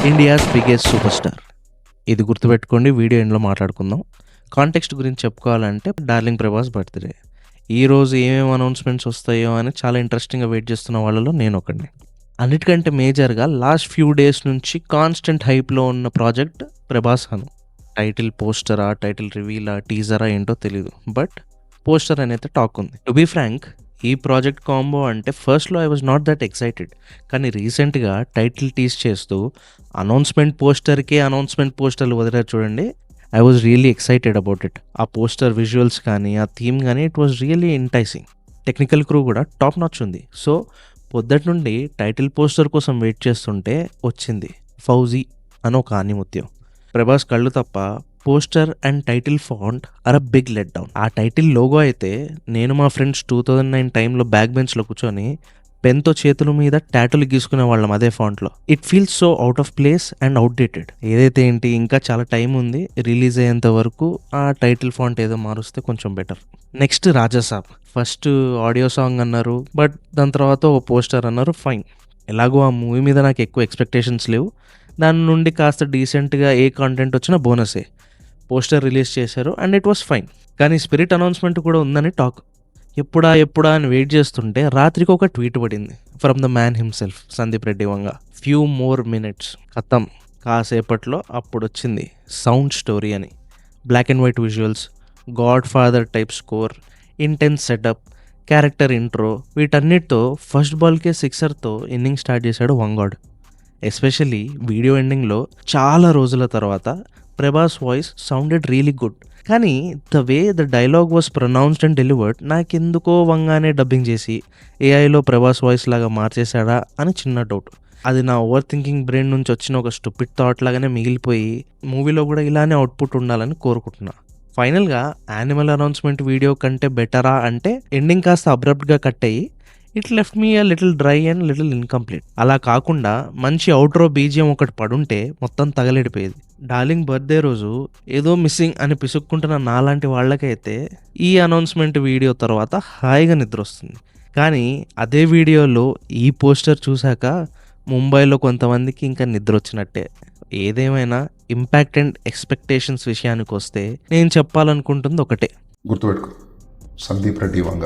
India's biggest super star. ఇది గుర్తుపెట్టుకోండి. Video ఎండ్లో మాట్లాడుకుందాం. కాంటెక్స్ట్ గురించి చెప్పుకోవాలంటే డార్లింగ్ ప్రభాస్ బర్త్డే. ఈరోజు ఏమేమి అనౌన్స్మెంట్స్ వస్తాయో అని చాలా ఇంట్రెస్టింగ్గా వెయిట్ చేస్తున్న వాళ్ళలో నేను ఒకడిని. అన్నిటికంటే మేజర్గా లాస్ట్ ఫ్యూ డేస్ నుంచి కాన్స్టెంట్ హైప్లో ఉన్న ప్రాజెక్ట్ ప్రభాస్ అను. టైటిల్ పోస్టరా, టైటిల్ రివీలా, టీజరా ఏంటో తెలీదు, బట్ పోస్టర్ అనేది టాక్ ఉంది. టు బీ ఫ్రాంక్, ఈ ప్రాజెక్ట్ కాంబో అంటే ఫస్ట్లో I was not that excited, కానీ రీసెంట్గా టైటిల్ టీజ్ చేస్తూ అనౌన్స్మెంట్ పోస్టర్లు వదిలేరు చూడండి. I was really excited about it. ఆ పోస్టర్ విజువల్స్ కానీ, ఆ థీమ్ కానీ, it was really enticing. Technical crew కూడా టాప్ నాచ్ ఉంది. సో పొద్దుటి నుండి టైటిల్ పోస్టర్ కోసం వెయిట్ చేస్తుంటే వచ్చింది ఫౌజీ అని ఒక ఆనిముత్యం. ప్రభాస్ కళ్ళు తప్ప poster and title font are a big let down. ఆ టైటిల్ లోగో అయితే నేను మా ఫ్రెండ్స్ 2009 టైంలో బ్యాక్ బెంచ్లో కూర్చొని పెన్తో చేతుల మీద టాటూలు గీసుకునే వాళ్ళం అదే ఫాంట్లో. It feels so out of place and outdated. ఏదైతే ఏంటి, ఇంకా చాలా టైం ఉంది. రిలీజ్ అయ్యేంత వరకు ఆ టైటిల్ ఫాంట్ ఏదో మారుస్తే కొంచెం better. Next Rajasaab. First audio song అన్నారు, బట్ దాని తర్వాత ఓ పోస్టర్ అన్నారు. ఫైన్. ఎలాగో ఆ మూవీ మీద నాకు ఎక్కువ ఎక్స్పెక్టేషన్స్ లేవు. దాని నుండి కాస్త డీసెంట్గా ఏ కాంటెంట్ వచ్చినా బోనసే. పోస్టర్ రిలీజ్ చేశారు అండ్ ఇట్ వాస్ ఫైన్. కానీ స్పిరిట్ అనౌన్స్మెంట్ కూడా ఉందని టాక్. ఎప్పుడా అని వెయిట్ చేస్తుంటే రాత్రికి ఒక ట్వీట్ పడింది from the man himself, Sandeep Reddy Vanga. Few more minutes ఖతం. కాసేపట్లో అప్పుడు వచ్చింది సౌండ్ స్టోరీ అని. Black and white visuals, god father type score, intense setup, character intro, వీటన్నిటితో ఫస్ట్ బాల్కే సిక్సర్తో ఇన్నింగ్ స్టార్ట్ చేశాడు వంగాడ్. ఎస్పెషల్లీ వీడియో ఎండింగ్లో చాలా రోజుల తర్వాత Prabhas voice sounded really good. కానీ the way the dialogue was pronounced and delivered నాకెందుకో వంగానే డబ్బింగ్ చేసి ఏఐలో ప్రభాస్ వాయిస్ లాగా మార్చేశాడా అని చిన్న డౌట్. అది నా ఓవర్ థింకింగ్ బ్రెయిన్ నుంచి వచ్చిన ఒక స్టూపిడ్ థాట్ లాగానే మిగిలిపోయి మూవీలో కూడా ఇలానే అవుట్పుట్ ఉండాలని కోరుకుంటున్నా. ఫైనల్గా యానిమల్ అనౌన్స్మెంట్ వీడియో కంటే బెటరా అంటే ఎండింగ్ కాస్త అబ్రప్ట్గా కట్ అయ్యి it left me a little dry and little incomplete. అలా కాకుండా మంచి అవుట్రో బీజియం ఒకటి పడుంటే మొత్తం తగలెడిపోయేది. డార్లింగ్ బర్త్డే రోజు ఏదో మిస్సింగ్ అని పిసుక్కుంటున్న నాలాంటి వాళ్ళకైతే ఈ అనౌన్స్మెంట్ వీడియో తర్వాత హాయిగా నిద్ర వస్తుంది. కానీ అదే వీడియోలో ఈ పోస్టర్ చూశాక ముంబైలో కొంతమందికి ఇంకా నిద్ర వచ్చినట్టే. ఏదేమైనా ఇంపాక్ట్ అండ్ ఎక్స్పెక్టేషన్స్ విషయానికి వస్తే నేను చెప్పాలనుకుంటుంది ఒకటే. గుర్తుపెట్టుకో, సందీప్ రెడ్డి వంగ.